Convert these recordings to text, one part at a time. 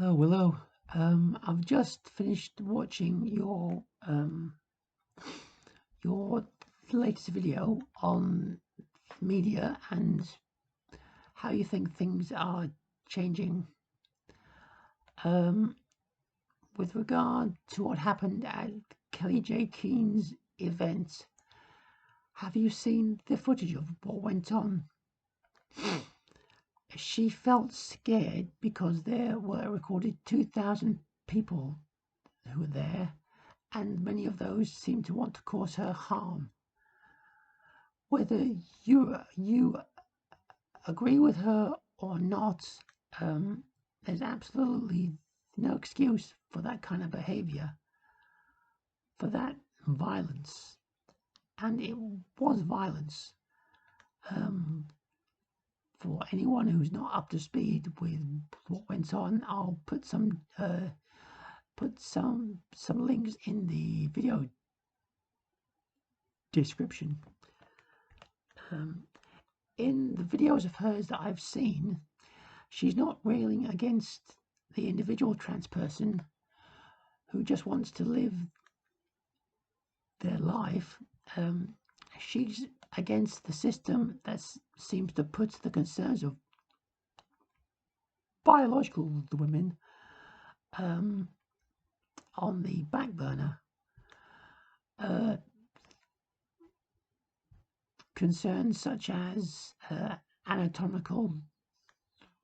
Hello, Willow. I've just finished watching your latest video on media and how you think things are changing. Um, with regard to what happened at Kellie-Jay Keens' event, have you seen the footage of what went on? She felt scared because there were recorded 2,000 people who were there, and many of those seemed to want to cause her harm. Whether you agree with her or not, there's absolutely no excuse for that kind of behavior, for that violence, and it was violence. For anyone who's not up to speed with what went on, I'll put some links in the video description. In the videos of hers that I've seen, she's not railing against the individual trans person who just wants to live their life. She's against the system that seems to put the concerns of biological women on the back burner. Concerns such as anatomical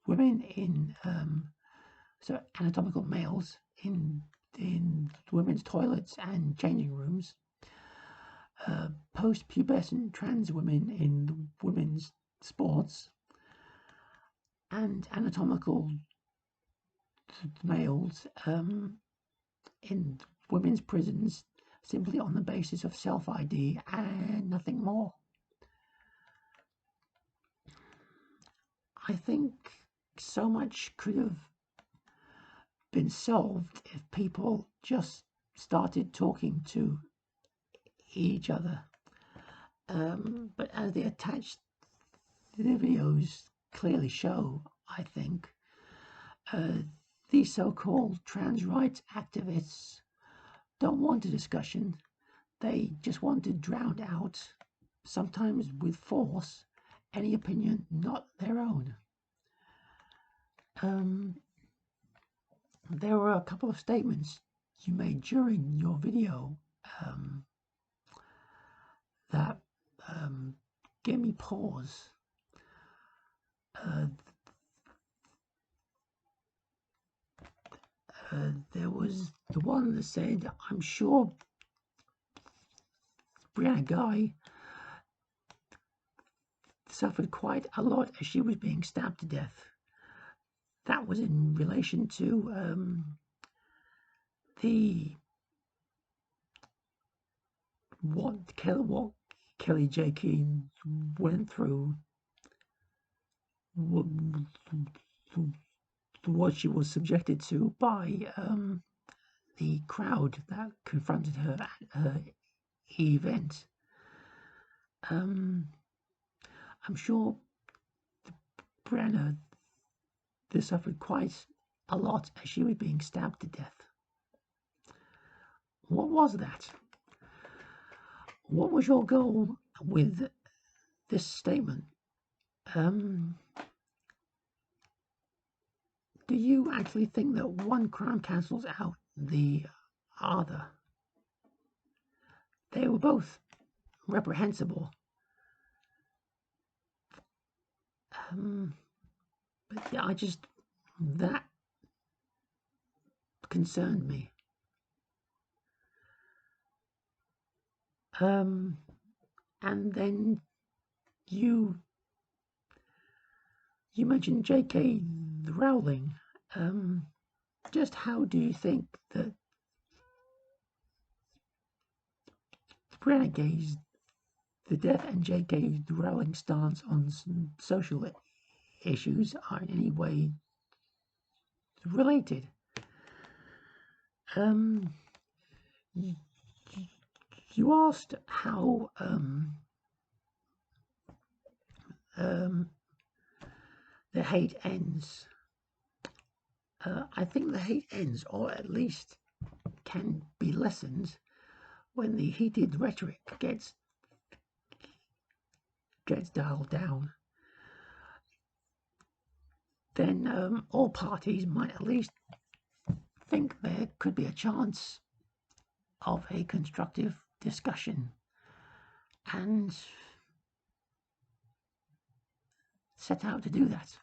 women anatomical males in women's toilets and changing rooms, post-pubescent trans women in women's sports, and anatomical males in women's prisons simply on the basis of self-ID and nothing more. I think so much could have been solved if people just started talking to each other. But as the attached videos clearly show, I think these so-called trans rights activists don't want a discussion. They just want to drown out, sometimes with force, any opinion not their own. There were a couple of statements you made during your video that gave me pause. There was the one that said, "I'm sure Brianna Guy suffered quite a lot as she was being stabbed to death." That was in relation to what Kellie-Jay Keens went through, what she was subjected to by the crowd that confronted her at her event. I'm sure Brenna suffered quite a lot as she was being stabbed to death. What was that? What was your goal with this statement? Do you actually think that one crime cancels out the other? They were both reprehensible. But that concerned me. And then you mentioned J.K. Rowling. Just how do you think that the death and J.K. Rowling's stance on some social issues are in any way related? You asked how the hate ends. I think the hate ends, or at least can be lessened, when the heated rhetoric gets dialed down. Then all parties might at least think there could be a chance of a constructive discussion and set out to do that.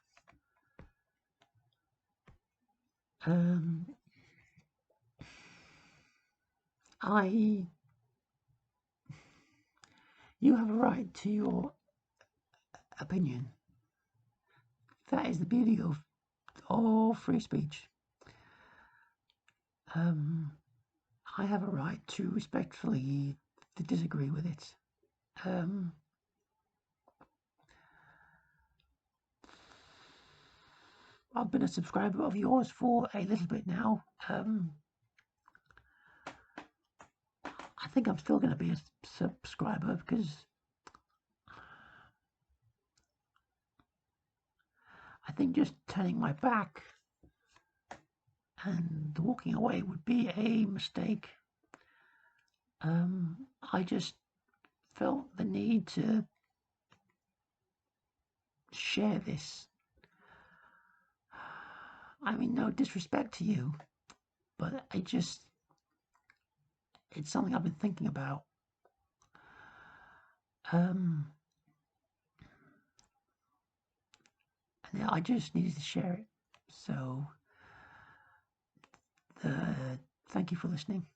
You have a right to your opinion. That is the beauty of all free speech. I have a right to respectfully disagree with it. I've been a subscriber of yours for a little bit now. I think I'm still going to be a subscriber because I think just turning my back and walking away would be a mistake. I just felt the need to share this. I mean, no disrespect to you, but it's something I've been thinking about. And I just needed to share it. So, thank you for listening.